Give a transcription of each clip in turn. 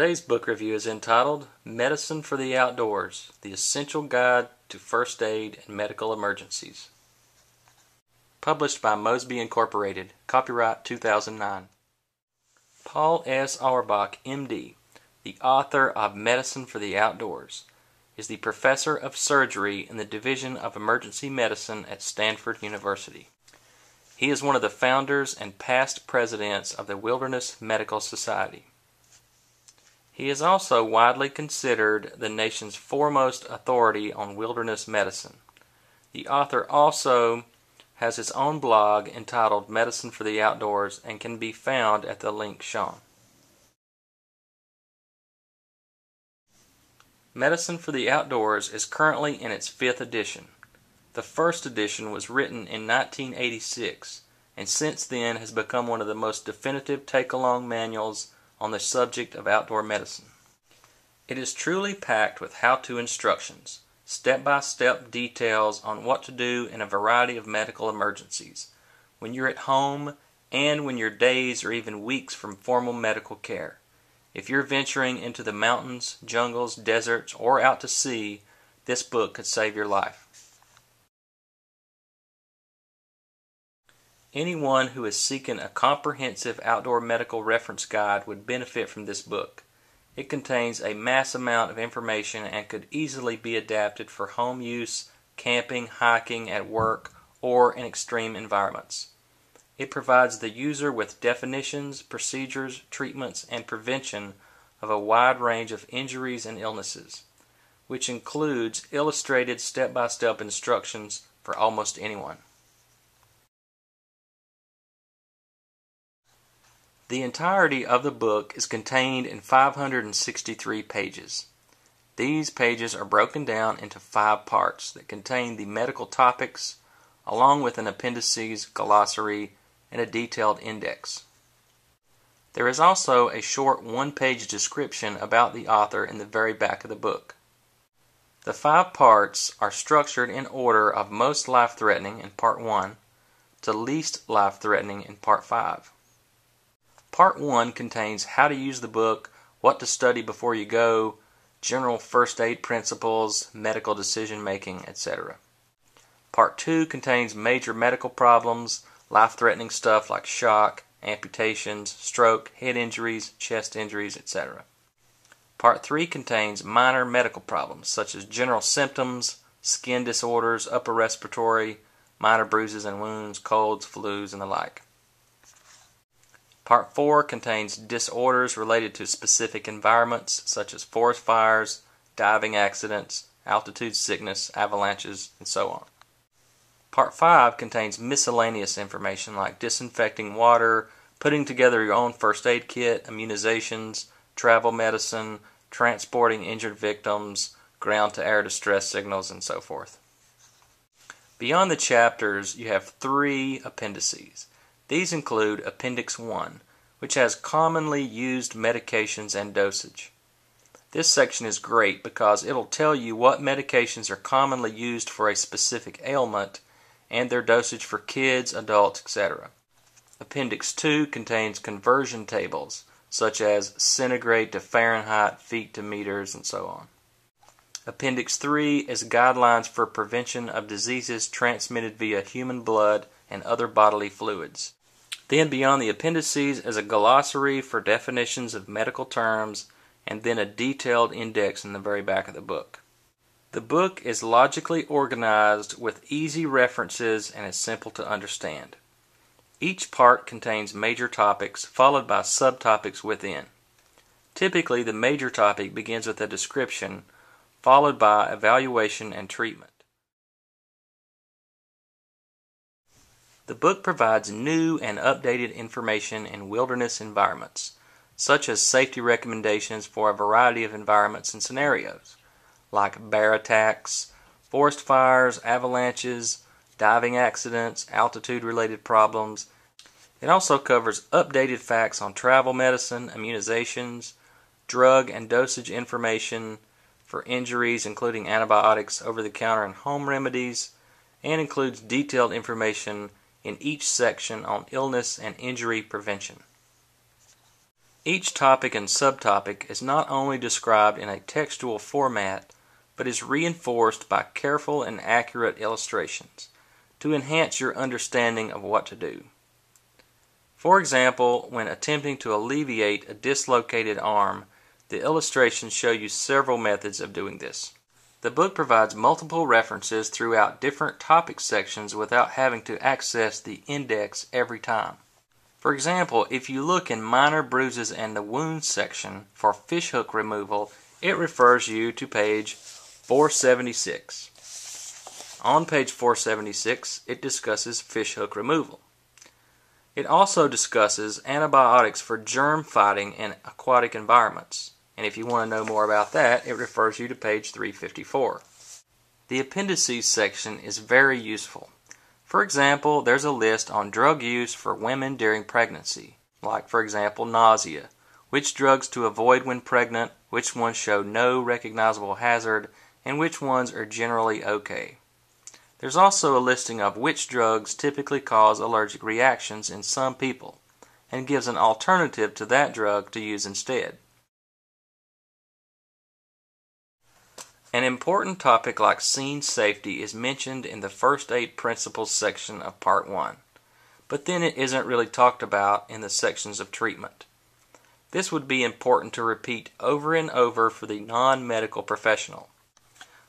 Today's book review is entitled Medicine for the Outdoors, The Essential Guide to First Aid and Medical Emergencies. Published by Mosby Incorporated, copyright 2009. Paul S. Auerbach, M.D., the author of Medicine for the Outdoors, is the professor of surgery in the Division of Emergency Medicine at Stanford University. He is one of the founders and past presidents of the Wilderness Medical Society. He is also widely considered the nation's foremost authority on wilderness medicine. The author also has his own blog entitled Medicine for the Outdoors and can be found at the link shown. Medicine for the Outdoors is currently in its 5th edition. The first edition was written in 1986 and since then has become one of the most definitive take-along manuals on the subject of outdoor medicine. It is truly packed with how-to instructions, step-by-step details on what to do in a variety of medical emergencies, when you're at home and when you're days or even weeks from formal medical care. If you're venturing into the mountains, jungles, deserts, or out to sea, this book could save your life. Anyone who is seeking a comprehensive outdoor medical reference guide would benefit from this book. It contains a mass amount of information and could easily be adapted for home use, camping, hiking, at work, or in extreme environments. It provides the user with definitions, procedures, treatments, and prevention of a wide range of injuries and illnesses, which includes illustrated step-by-step instructions for almost anyone. The entirety of the book is contained in 563 pages. These pages are broken down into 5 parts that contain the medical topics, along with an appendices, glossary, and a detailed index. There is also a short 1-page description about the author in the very back of the book. The 5 parts are structured in order of most life-threatening in Part 1 to least life-threatening in Part 5. Part 1 contains how to use the book, what to study before you go, general first aid principles, medical decision-making, etc. Part 2 contains major medical problems, life-threatening stuff like shock, amputations, stroke, head injuries, chest injuries, etc. Part 3 contains minor medical problems such as general symptoms, skin disorders, upper respiratory, minor bruises and wounds, colds, flus, and the like. Part 4 contains disorders related to specific environments such as forest fires, diving accidents, altitude sickness, avalanches, and so on. Part 5 contains miscellaneous information like disinfecting water, putting together your own first aid kit, immunizations, travel medicine, transporting injured victims, ground-to-air distress signals, and so forth. Beyond the chapters, you have 3 appendices. These include Appendix 1, which has commonly used medications and dosage. This section is great because it'll tell you what medications are commonly used for a specific ailment and their dosage for kids, adults, etc. Appendix 2 contains conversion tables, such as centigrade to Fahrenheit, feet to meters, and so on. Appendix 3 is guidelines for prevention of diseases transmitted via human blood and other bodily fluids. Then beyond the appendices is a glossary for definitions of medical terms and then a detailed index in the very back of the book. The book is logically organized with easy references and is simple to understand. Each part contains major topics followed by subtopics within. Typically, the major topic begins with a description followed by evaluation and treatment. The book provides new and updated information in wilderness environments, such as safety recommendations for a variety of environments and scenarios, like bear attacks, forest fires, avalanches, diving accidents, altitude-related problems. It also covers updated facts on travel medicine, immunizations, drug and dosage information for injuries, including antibiotics, over-the-counter and home remedies, and includes detailed information in each section on illness and injury prevention. Each topic and subtopic is not only described in a textual format, but is reinforced by careful and accurate illustrations to enhance your understanding of what to do. For example, when attempting to alleviate a dislocated arm, the illustrations show you several methods of doing this. The book provides multiple references throughout different topic sections without having to access the index every time. For example, if you look in minor bruises and the wounds section for fishhook removal, it refers you to page 476. On page 476, it discusses fishhook removal. It also discusses antibiotics for germ fighting in aquatic environments. And if you want to know more about that, it refers you to page 354. The appendices section is very useful. For example, there's a list on drug use for women during pregnancy, like for example nausea, which drugs to avoid when pregnant, which ones show no recognizable hazard, and which ones are generally okay. There's also a listing of which drugs typically cause allergic reactions in some people, and gives an alternative to that drug to use instead. An important topic like scene safety is mentioned in the First Aid Principles section of Part 1, but then it isn't really talked about in the sections of treatment. This would be important to repeat over and over for the non-medical professional.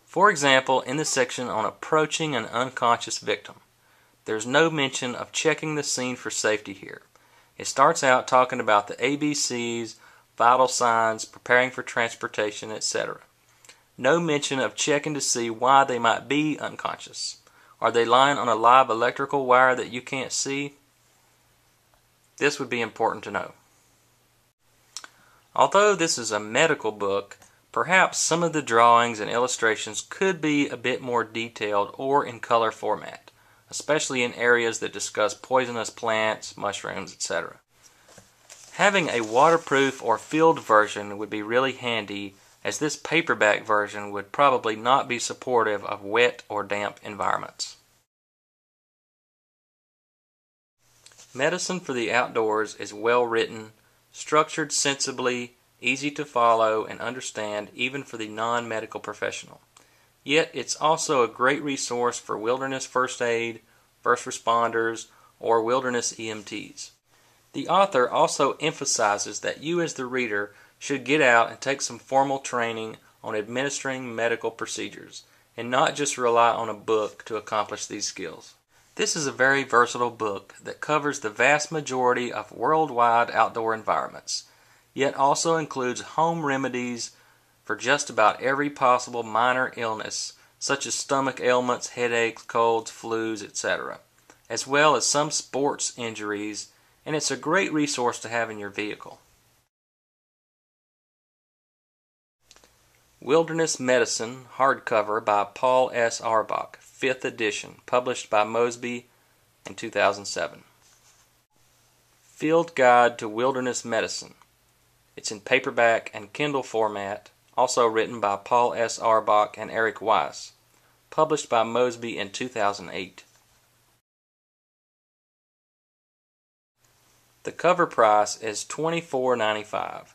For example, in the section on approaching an unconscious victim, there's no mention of checking the scene for safety here. It starts out talking about the ABCs, vital signs, preparing for transportation, etc. No mention of checking to see why they might be unconscious. Are they lying on a live electrical wire that you can't see? This would be important to know. Although this is a medical book, perhaps some of the drawings and illustrations could be a bit more detailed or in color format, especially in areas that discuss poisonous plants, mushrooms, etc. Having a waterproof or filled version would be really handy, as this paperback version would probably not be supportive of wet or damp environments. Medicine for the Outdoors is well written, structured sensibly, easy to follow and understand even for the non-medical professional. Yet it's also a great resource for wilderness first aid, first responders, or wilderness EMTs. The author also emphasizes that you as the reader should get out and take some formal training on administering medical procedures, and not just rely on a book to accomplish these skills. This is a very versatile book that covers the vast majority of worldwide outdoor environments, yet also includes home remedies for just about every possible minor illness, such as stomach ailments, headaches, colds, flus, etc., as well as some sports injuries, and it's a great resource to have in your vehicle. Wilderness Medicine, hardcover by Paul S. Auerbach, 5th edition, published by Mosby in 2007. Field Guide to Wilderness Medicine. It's in paperback and Kindle format, also written by Paul S. Auerbach and Eric Weiss, published by Mosby in 2008. The cover price is $24.95.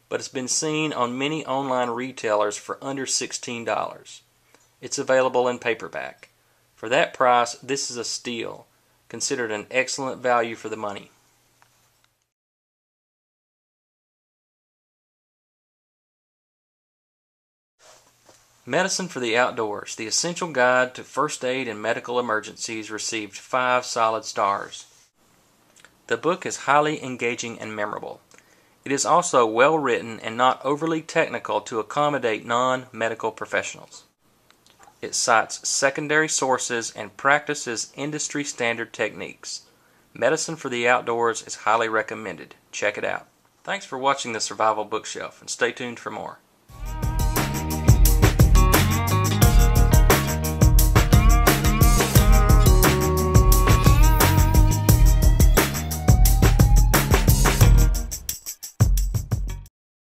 But it's been seen on many online retailers for under $16. It's available in paperback. For that price, this is a steal, considered an excellent value for the money. Medicine for the Outdoors, the essential guide to first aid and medical emergencies, received 5 solid stars. The book is highly engaging and memorable. It is also well written and not overly technical to accommodate non-medical professionals. It cites secondary sources and practices industry standard techniques. Medicine for the Outdoors is highly recommended. Check it out. Thanks for watching the Survival Bookshelf, and stay tuned for more.